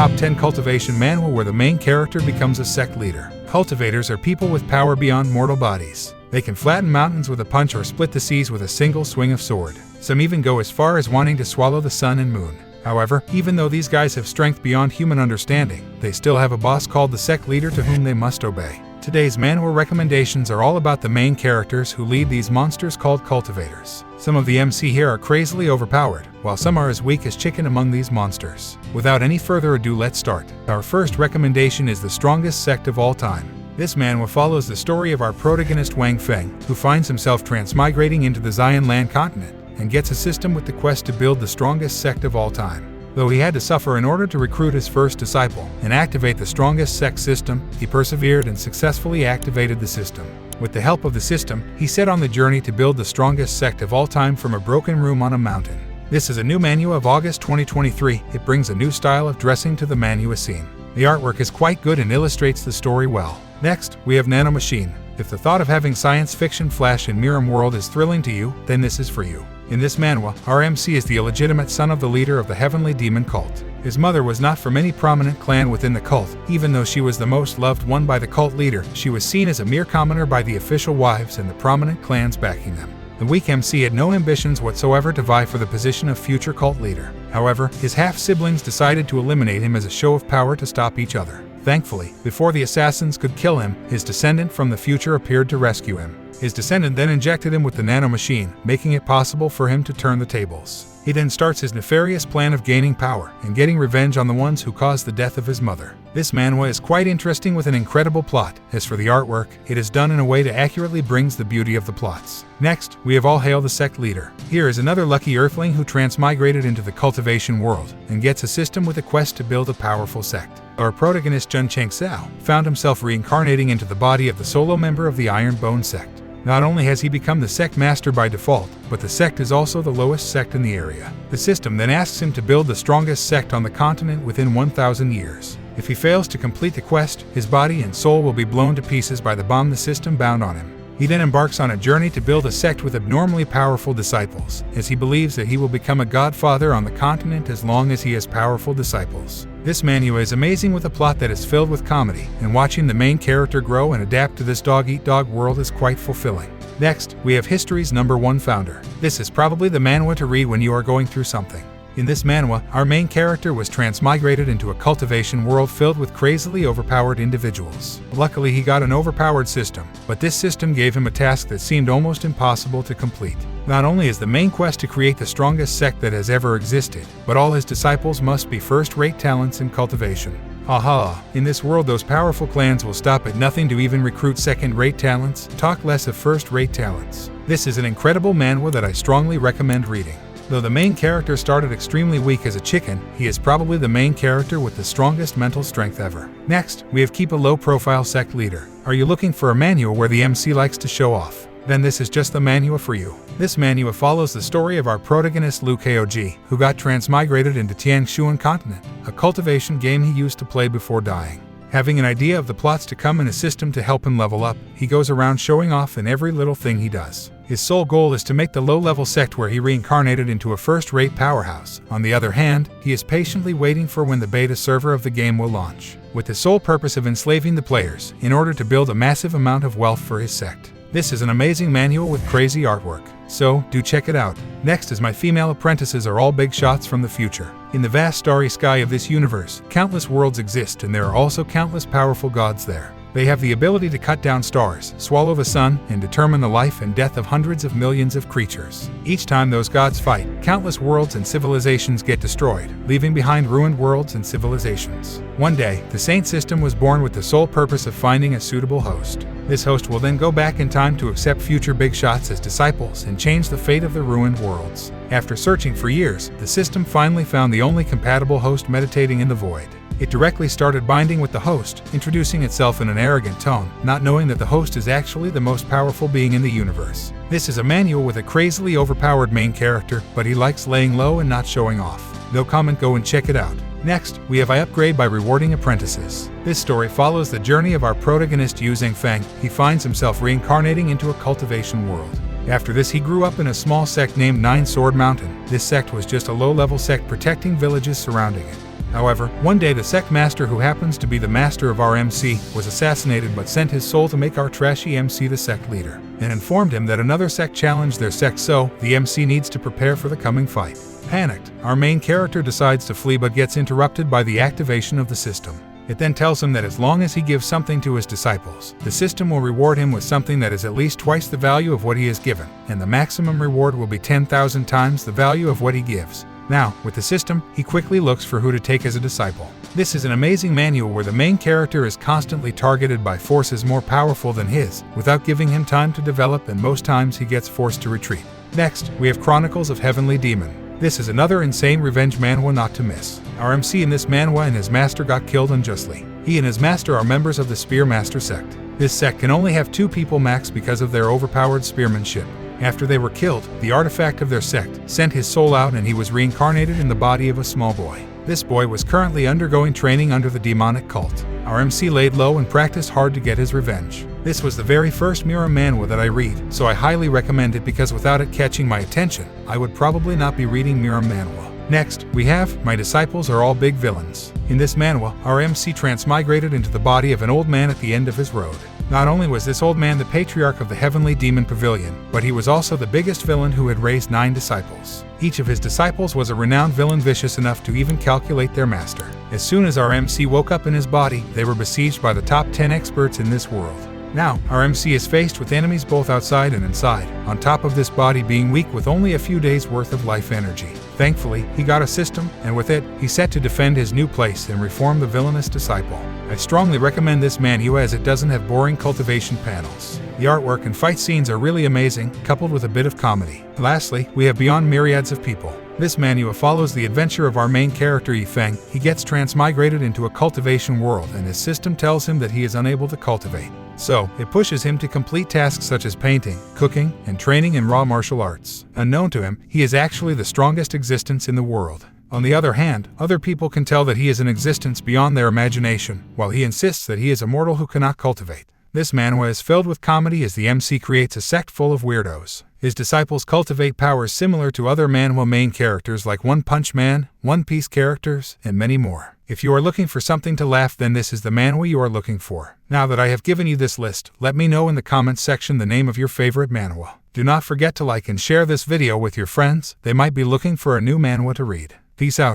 Top 10 Cultivation Manhwa, where the main character becomes a sect leader. Cultivators are people with power beyond mortal bodies. They can flatten mountains with a punch or split the seas with a single swing of sword. Some even go as far as wanting to swallow the sun and moon. However, even though these guys have strength beyond human understanding, they still have a boss called the Sect Leader to whom they must obey. Today's Manhwa recommendations are all about the main characters who lead these monsters called cultivators. Some of the MC here are crazily overpowered, while some are as weak as chicken among these monsters. Without any further ado, let's start. Our first recommendation is the strongest sect of all time. This manhwa follows the story of our protagonist Wang Feng, who finds himself transmigrating into the Xian land continent and gets a system with the quest to build the strongest sect of all time. Though he had to suffer in order to recruit his first disciple and activate the strongest sect system, he persevered and successfully activated the system. With the help of the system, he set on the journey to build the strongest sect of all time from a broken room on a mountain. This is a new manhwa of August 2023. It brings a new style of dressing to the manhwa scene. The artwork is quite good and illustrates the story well. Next, we have Nano Machine. If the thought of having science fiction flash in Miram world is thrilling to you, then this is for you. In this manhwa, our MC is the illegitimate son of the leader of the heavenly demon cult. His mother was not from any prominent clan within the cult. Even though she was the most loved one by the cult leader, she was seen as a mere commoner by the official wives and the prominent clans backing them. The weak MC had no ambitions whatsoever to vie for the position of future cult leader. However, his half-siblings decided to eliminate him as a show of power to stop each other. Thankfully, before the assassins could kill him, his descendant from the future appeared to rescue him. His descendant then injected him with the Nano Machine, making it possible for him to turn the tables. He then starts his nefarious plan of gaining power and getting revenge on the ones who caused the death of his mother. This manhwa is quite interesting with an incredible plot. As for the artwork, it is done in a way that accurately brings the beauty of the plots. Next, we have All Hail the Sect Leader. Here is another lucky earthling who transmigrated into the cultivation world and gets a system with a quest to build a powerful sect. Our protagonist Jun Cheng Sao found himself reincarnating into the body of the solo member of the Iron Bone sect. Not only has he become the sect master by default, but the sect is also the lowest sect in the area. The system then asks him to build the strongest sect on the continent within 1,000 years. If he fails to complete the quest, his body and soul will be blown to pieces by the bomb the system bound on him. He then embarks on a journey to build a sect with abnormally powerful disciples, as he believes that he will become a godfather on the continent as long as he has powerful disciples. This manhwa is amazing with a plot that is filled with comedy, and watching the main character grow and adapt to this dog-eat-dog world is quite fulfilling. Next, we have history's #1 founder. This is probably the manhwa to read when you are going through something. In this manhwa, our main character was transmigrated into a cultivation world filled with crazily overpowered individuals. Luckily, he got an overpowered system, but this system gave him a task that seemed almost impossible to complete. Not only is the main quest to create the strongest sect that has ever existed, but all his disciples must be first-rate talents in cultivation. Haha, in this world those powerful clans will stop at nothing to even recruit second-rate talents, talk less of first-rate talents. This is an incredible manhwa that I strongly recommend reading. Though the main character started extremely weak as a chicken, he is probably the main character with the strongest mental strength ever. Next, we have Keep a Low-Profile Sect Leader. Are you looking for a manhwa where the MC likes to show off? Then this is just the manhwa for you. This manhwa follows the story of our protagonist Liu Kog, who got transmigrated into Tiangshuan continent, a cultivation game he used to play before dying. Having an idea of the plots to come and a system to help him level up, he goes around showing off in every little thing he does. His sole goal is to make the low-level sect where he reincarnated into a first-rate powerhouse. On the other hand, he is patiently waiting for when the beta server of the game will launch, with the sole purpose of enslaving the players in order to build a massive amount of wealth for his sect. This is an amazing manhwa with crazy artwork, so do check it out. Next is My Female Apprentices Are All Big Shots from the Future. In the vast starry sky of this universe, countless worlds exist and there are also countless powerful gods there. They have the ability to cut down stars, swallow the sun, and determine the life and death of hundreds of millions of creatures. Each time those gods fight, countless worlds and civilizations get destroyed, leaving behind ruined worlds and civilizations. One day, the Saint system was born with the sole purpose of finding a suitable host. This host will then go back in time to accept future big shots as disciples and change the fate of the ruined worlds. After searching for years, the system finally found the only compatible host meditating in the void. It directly started binding with the host, introducing itself in an arrogant tone, not knowing that the host is actually the most powerful being in the universe. This is a manual with a crazily overpowered main character, but he likes laying low and not showing off. No comment, go and check it out. Next, we have I Upgrade by Rewarding Apprentices. This story follows the journey of our protagonist Yu Zhengfeng. He finds himself reincarnating into a cultivation world. After this, he grew up in a small sect named Nine Sword Mountain. This sect was just a low-level sect protecting villages surrounding it. However, one day the sect master, who happens to be the master of our MC, was assassinated but sent his soul to make our trashy MC the sect leader, and informed him that another sect challenged their sect, so the MC needs to prepare for the coming fight. Panicked, our main character decides to flee but gets interrupted by the activation of the system. It then tells him that as long as he gives something to his disciples, the system will reward him with something that is at least twice the value of what he has given, and the maximum reward will be 10,000 times the value of what he gives. Now, with the system, he quickly looks for who to take as a disciple. This is an amazing manual where the main character is constantly targeted by forces more powerful than his, without giving him time to develop, and most times he gets forced to retreat. Next, we have Chronicles of Heavenly Demon. This is another insane revenge manhwa not to miss. Our MC in this manhwa and his master got killed unjustly. He and his master are members of the Spear Master sect. This sect can only have 2 people max because of their overpowered spearmanship. After they were killed, the artifact of their sect sent his soul out and he was reincarnated in the body of a small boy. This boy was currently undergoing training under the demonic cult. Our MC laid low and practiced hard to get his revenge. This was the very first mirror manhwa that I read, so I highly recommend it because without it catching my attention, I would probably not be reading mirror manhwa. Next, we have My Disciples Are All Big Villains. In this manhwa, our MC transmigrated into the body of an old man at the end of his road. Not only was this old man the patriarch of the Heavenly Demon Pavilion, but he was also the biggest villain who had raised 9 disciples. Each of his disciples was a renowned villain, vicious enough to even calculate their master. As soon as our MC woke up in his body, they were besieged by the top 10 experts in this world. Now, our MC is faced with enemies both outside and inside, on top of this body being weak with only a few days worth of life energy. Thankfully, he got a system, and with it, he set to defend his new place and reform the villainous disciple. I strongly recommend this manhwa as it doesn't have boring cultivation panels. The artwork and fight scenes are really amazing, coupled with a bit of comedy. Lastly, we have Beyond Myriads of People. This manhwa follows the adventure of our main character Yifeng. He gets transmigrated into a cultivation world and his system tells him that he is unable to cultivate. So, it pushes him to complete tasks such as painting, cooking, and training in raw martial arts. Unknown to him, he is actually the strongest existence in the world. On the other hand, other people can tell that he is an existence beyond their imagination, while he insists that he is a mortal who cannot cultivate. This manhwa is filled with comedy as the MC creates a sect full of weirdos. His disciples cultivate powers similar to other manhwa main characters like One Punch Man, One Piece characters, and many more. If you are looking for something to laugh, then this is the manhwa you are looking for. Now that I have given you this list, let me know in the comments section the name of your favorite manhwa. Do not forget to like and share this video with your friends. They might be looking for a new manhwa to read. Peace out.